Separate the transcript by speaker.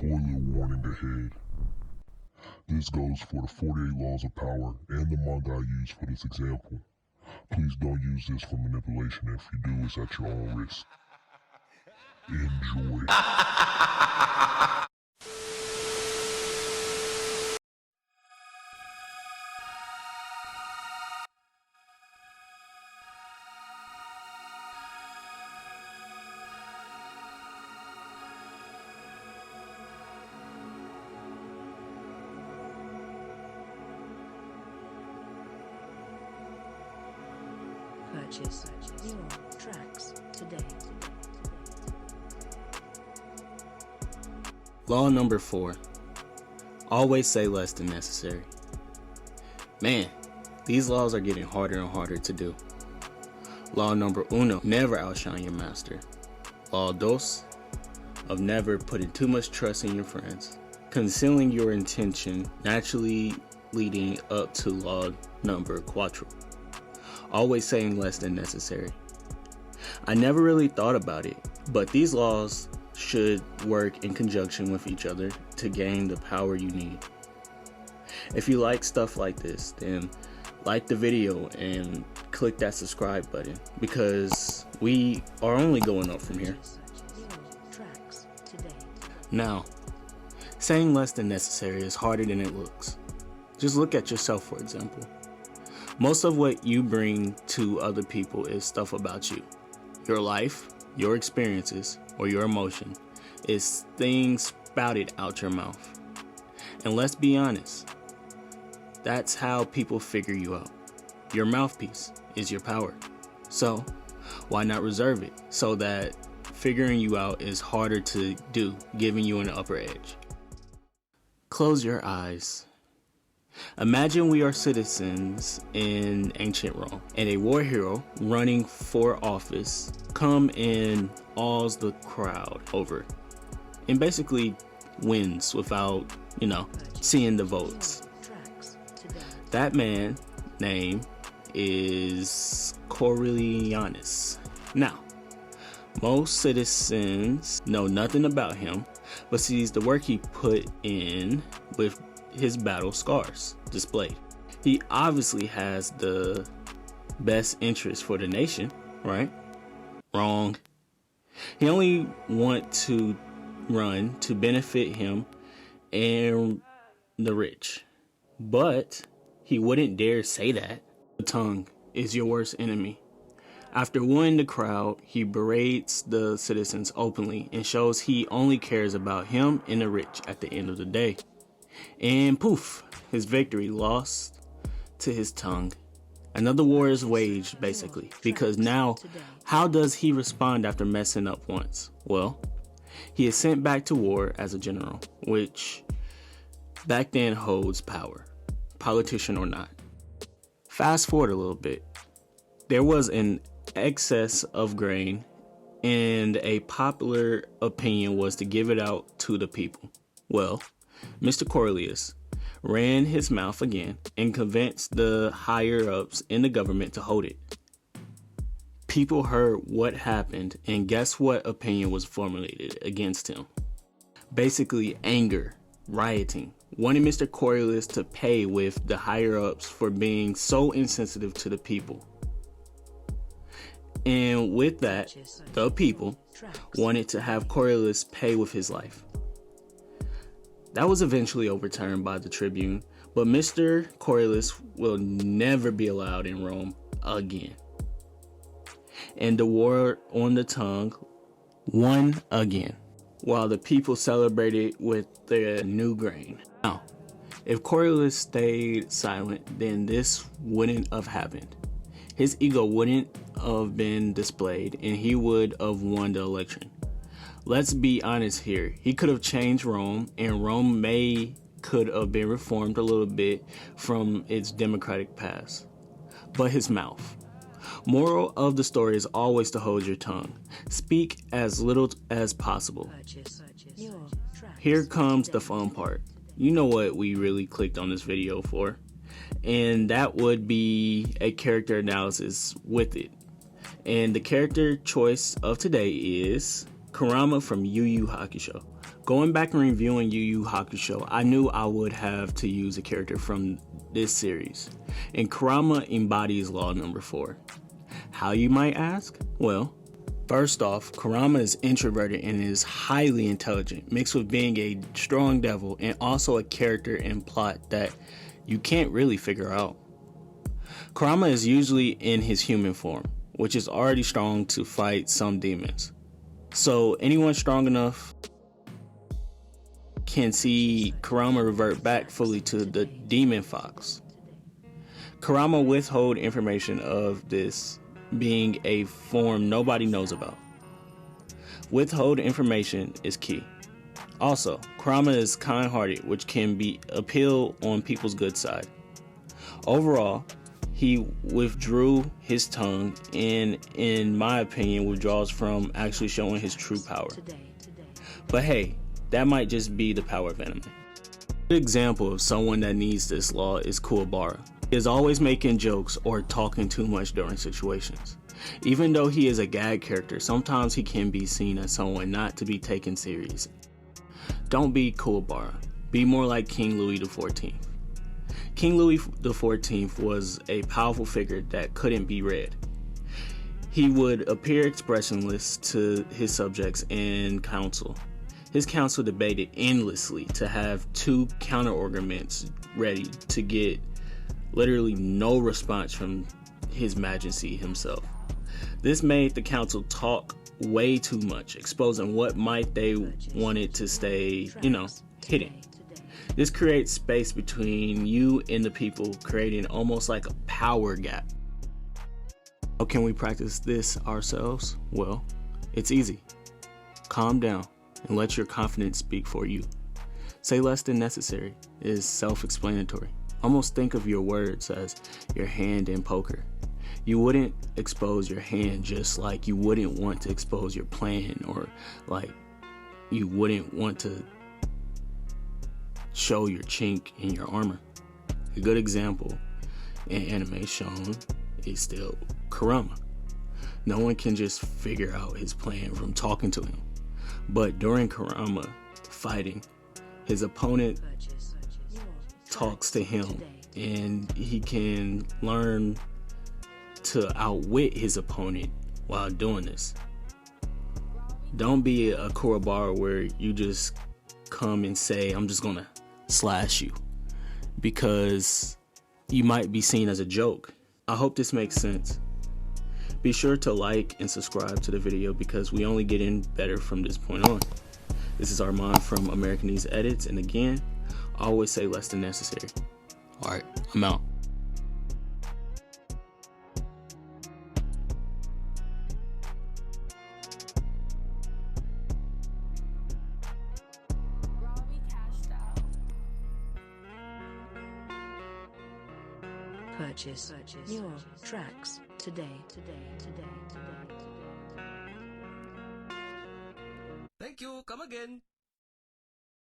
Speaker 1: spoiler warning ahead. This goes for the 48 laws of power and the manga I used for this example. Please don't use this for manipulation. If you do, it's at your own risk. Enjoy.
Speaker 2: Purchase your tracks today.
Speaker 3: Law number 4. Always say less than necessary. Man, these laws are getting harder and harder to do. Law number 1. Never outshine your master. Law 2. Of never putting too much trust in your friends. Concealing your intention, naturally leading up to law number 4. Always saying less than necessary. I never really thought about it, but these laws should work in conjunction with each other to gain the power you need. If you like stuff like this, then like the video and click that subscribe button, because we are only going up from here. Now, saying less than necessary is harder than it looks. Just look at yourself, for example. Most of what you bring to other people is stuff about you. Your life, your experiences, or your emotion is things spouted out your mouth. And let's be honest, that's how people figure you out. Your mouthpiece is your power. So why not reserve it so that figuring you out is harder to do, giving you an upper edge? Close your eyes. Imagine we are citizens in ancient Rome, and a war hero running for office come and awes the crowd over and basically wins without, seeing the votes. That man's name is Coriolanus. Now, most citizens know nothing about him, but sees the work he put in with his battle scars displayed. He obviously has the best interest for the nation, right? Wrong. He only wants to run to benefit him and the rich. But he wouldn't dare say that. The tongue is your worst enemy. After wooing the crowd, he berates the citizens openly and shows he only cares about him and the rich at the end of the day. And poof, his victory lost to his tongue. Another war is waged, basically, because now, how does he respond after messing up once? Well, he is sent back to war as a general, which back then holds power, politician or not. Fast forward a little bit. There was an excess of grain, and a popular opinion was to give it out to the people. Well, Mr. Coriolanus ran his mouth again and convinced the higher-ups in the government to hold it. People heard what happened, and guess what opinion was formulated against him? Basically, anger, rioting, wanting Mr. Coriolanus to pay with the higher-ups for being so insensitive to the people. And with that, the people wanted to have Coriolanus pay with his life. That was eventually overturned by the tribune, but Mr. Coriolanus will never be allowed in Rome again. And the war on the tongue won again, while the people celebrated with their new grain. Now, if Coriolanus stayed silent, then this wouldn't have happened. His ego wouldn't have been displayed, and he would have won the election. Let's be honest here. He could have changed Rome, and Rome could have been reformed a little bit from its democratic past. But his mouth. Moral of the story is always to hold your tongue. Speak as little as possible. Here comes the fun part. You know what we really clicked on this video for, and that would be a character analysis with it. And the character choice of today is Kurama from Yu Yu Hakusho. Going back and reviewing Yu Yu Hakusho, I knew I would have to use a character from this series, and Kurama embodies law number 4. How, you might ask? Well, first off, Kurama is introverted and is highly intelligent, mixed with being a strong devil and also a character and plot that you can't really figure out. Kurama is usually in his human form, which is already strong to fight some demons. So anyone strong enough can see Kurama revert back fully to the demon fox. Kurama withhold information of this being a form nobody knows about. Withhold information is key. Also, Kurama is kind-hearted, which can be appeal on people's good side. Overall, he withdrew his tongue and, in my opinion, withdraws from actually showing his true power. But hey, that might just be the power of anime. An example of someone that needs this law is Kuwabara. He is always making jokes or talking too much during situations. Even though he is a gag character, sometimes he can be seen as someone not to be taken serious. Don't be Kuwabara. Be more like King Louis XIV. King Louis XIV was a powerful figure that couldn't be read. He would appear expressionless to his subjects and council. His council debated endlessly to have 2 counter-arguments ready to get literally no response from His Majesty himself. This made the council talk way too much, exposing what might they wanted to stay, hidden. This creates space between you and the people, creating almost like a power gap. How can we practice this ourselves? Well, it's easy. Calm down and let your confidence speak for you. Say less than necessary is self-explanatory. Almost think of your words as your hand in poker. You wouldn't expose your hand just like you wouldn't want to expose your plan, or like you wouldn't want to show your chink in your armor. A good example in anime shown is still Kurama. No one can just figure out his plan from talking to him. But during Kurama fighting, his opponent talks to him and he can learn to outwit his opponent while doing this. Don't be a Kuwabara where you just come and say, I'm just gonna slash you, because you might be seen as a joke. I hope this makes sense. Be sure to like and subscribe to the video because we only getting better from this point on. This is Armand from American Needs Edits, and again, always say less than necessary. Alright, I'm out.
Speaker 2: Purchase your tracks today.
Speaker 4: Thank you. Come again.